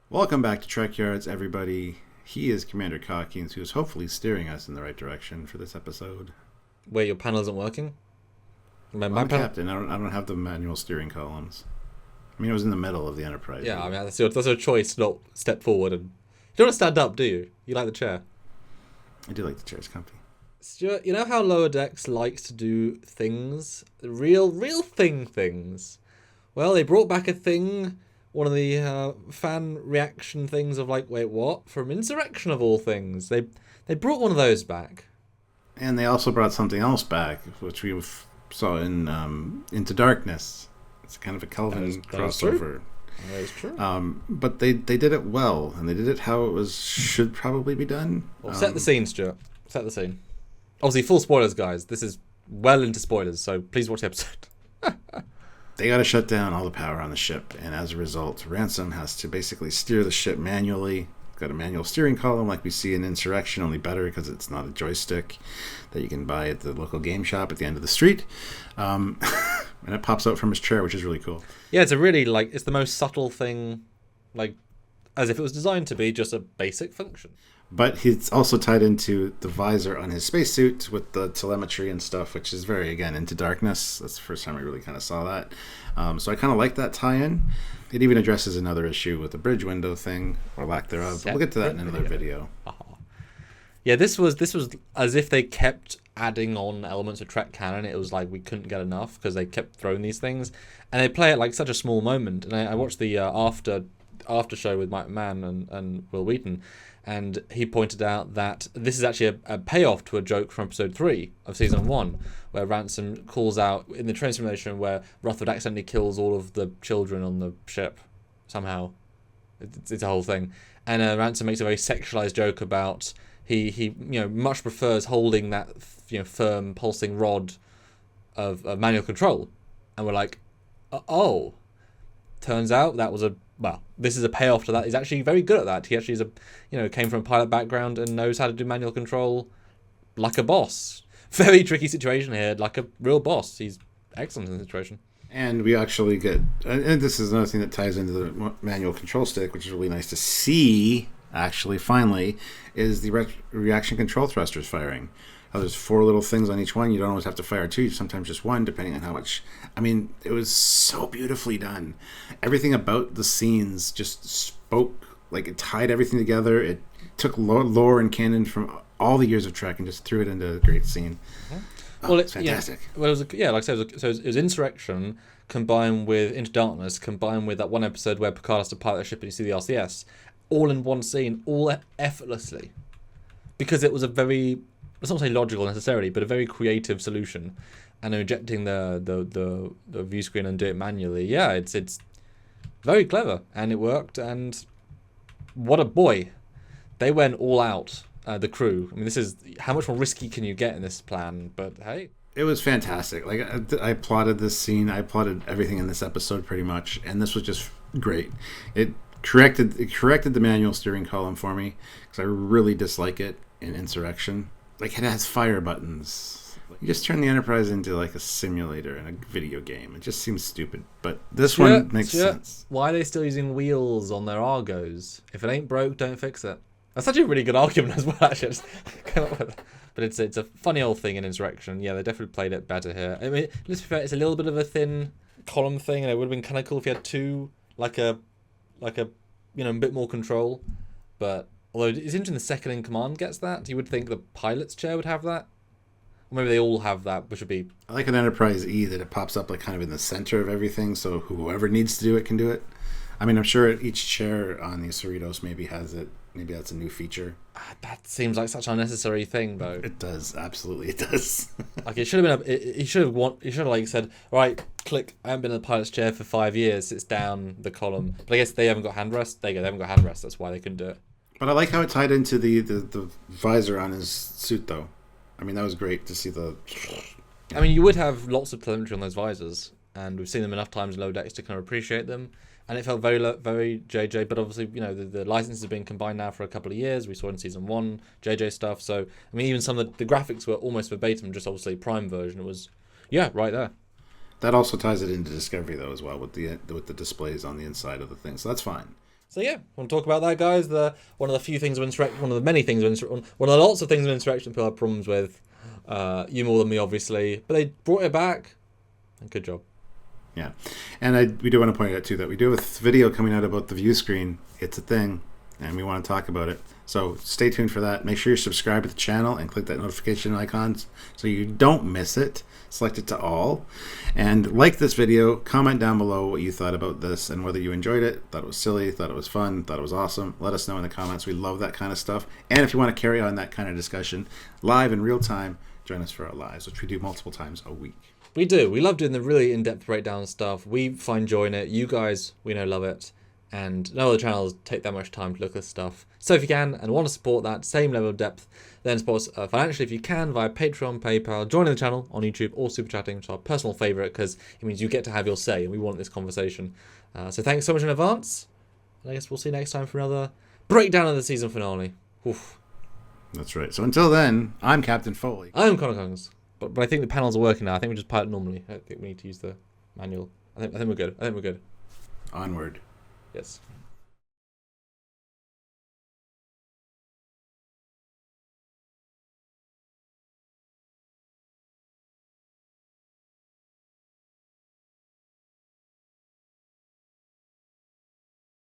Welcome back to Trekyards, everybody. He is Commander Cockings, who is hopefully steering us in the right direction for this episode. Wait, your panel isn't working? I'm the captain. I don't have the manual steering columns. I mean, it was in the middle of the Enterprise. Yeah, I mean, that's your choice to not step forward. And you don't want to stand up, do you? You like the chair. I do like the chair's comfy. Stuart, you know how Lower Decks likes to do things? Real things. Well, they brought back a thing, one of the fan reaction things of like, wait, what? From Insurrection of all things. They brought one of those back. And they also brought something else back, which we saw in Into Darkness. It's kind of a Kelvin crossover. That is true. But they did it well, and they did it how it should probably be done. Well, set the scene, Stuart. Set the scene. Obviously, full spoilers, guys. This is well into spoilers, so please watch the episode. They got to shut down all the power on the ship, and as a result, Ransom has to basically steer the ship manually. Got a manual steering column like we see in Insurrection, only better because it's not a joystick that you can buy at the local game shop at the end of the street. And it pops out from his chair, which is really cool. Yeah, it's a really, it's the most subtle thing, as if it was designed to be just a basic function. But he's also tied into the visor on his spacesuit with the telemetry and stuff, which is very, again, Into Darkness. That's the first time I really kind of saw that. So I kind of like that tie-in. It even addresses another issue with the bridge window thing, or lack thereof. But we'll get to that in another video. Yeah, this was as if they kept adding on elements of Trek canon. It was like we couldn't get enough because they kept throwing these things. And they play it like such a small moment. And I watched the after show with Mike Mann and Will Wheaton, and he pointed out that this is actually a payoff to a joke from episode 3 of season 1, where Ransom calls out in the train simulation where Rutherford accidentally kills all of the children on the ship somehow. It's a whole thing, and Ransom makes a very sexualized joke about he much prefers holding that firm pulsing rod of manual control, and we're like, oh, turns out that was this is a payoff to that. He's actually very good at that. He actually came from a pilot background and knows how to do manual control like a boss. Very tricky situation here, like a real boss. He's excellent in the situation. And we actually get, and this is another thing that ties into the manual control stick, which is really nice to see, actually, finally, is the reaction control thrusters firing. There's 4 little things on each one. You don't always have to fire 2, sometimes just 1, depending on how much. I mean, it was so beautifully done. Everything about the scenes just spoke, like it tied everything together. It took lore and canon from all the years of Trek and just threw it into a great scene. Well, it's fantastic. Yeah, well, like I said, it was Insurrection combined with Into Darkness, combined with that one episode where Picard has to pilot a ship and you see the RCS, all in one scene, all effortlessly, because it was a very, let's not say logical necessarily, but a very creative solution. And ejecting the view screen and do it manually, yeah, it's very clever, and it worked. And what a boy, they went all out. The crew. I mean, this is how much more risky can you get in this plan? But hey, it was fantastic. Like I applauded this scene. I applauded everything in this episode pretty much, and this was just great. It corrected the manual steering column for me because I really dislike it in Insurrection. Like, it has fire buttons. You just turn the Enterprise into like a simulator in a video game. It just seems stupid. But this one makes sense. Why are they still using wheels on their Argos? If it ain't broke, don't fix it. That's actually a really good argument as well, actually. I just came up with it. But it's a funny old thing in Insurrection. Yeah, they definitely played it better here. I mean, let's be fair, it's a little bit of a thin column thing, and it would have been kind of cool if you had 2, like a bit more control. But although it's interesting the second in command gets that, you would think the pilot's chair would have that. Or maybe they all have that, which would be... I like an Enterprise E that it pops up like kind of in the center of everything, so whoever needs to do it can do it. I mean, I'm sure each chair on the Cerritos maybe has it. Maybe that's a new feature. That seems like such an unnecessary thing, though. It does, absolutely, it does. Like, it should have been he should have like said, right, click. I haven't been in the pilot's chair for 5 years. Sits down the column. But I guess they haven't got handrest. They haven't got handrest. That's why they couldn't do it. But I like how it tied into the visor on his suit, though. I mean, that was great to see the. I mean, you would have lots of telemetry on those visors, and we've seen them enough times in Lower Decks to kind of appreciate them. And it felt very, very JJ, but obviously, the licenses have been combined now for a couple of years. We saw in season 1 JJ stuff. So, I mean, even some of the graphics were almost verbatim, just obviously Prime version. It was, right there. That also ties it into Discovery, though, as well, with the displays on the inside of the thing. So that's fine. So yeah, want to talk about that, guys? One of the few things of Insurrection, one of the many things of Insurrection, one of the lots of things of Insurrection people have problems with. You more than me, obviously, but they brought it back. And good job. Yeah, and we do want to point out too that we do have a video coming out about the view screen. It's a thing, and we want to talk about it. So stay tuned for that. Make sure you subscribe to the channel and click that notification icon so you don't miss it. Select it to all, and like this video. Comment down below what you thought about this and whether you enjoyed it, thought it was silly, thought it was fun, thought it was awesome. Let us know in the comments. We love that kind of stuff. And if you want to carry on that kind of discussion live in real time, join us for our lives, which we do multiple times a week. We do. We love doing the really in-depth breakdown stuff. We find joy in it. You guys, we know, love it. And no other channels take that much time to look at stuff. So if you can and want to support that same level of depth, then support us financially if you can via Patreon, PayPal, joining the channel on YouTube, or super chatting, which is our personal favourite because it means you get to have your say and we want this conversation. So thanks so much in advance. And I guess we'll see you next time for another breakdown of the season finale. Oof. That's right. So until then, I'm Captain Foley. I'm Connor Congs. But I think the panels are working now. I think we just pilot normally. I don't think we need to use the manual. I think we're good. Onward. Yes.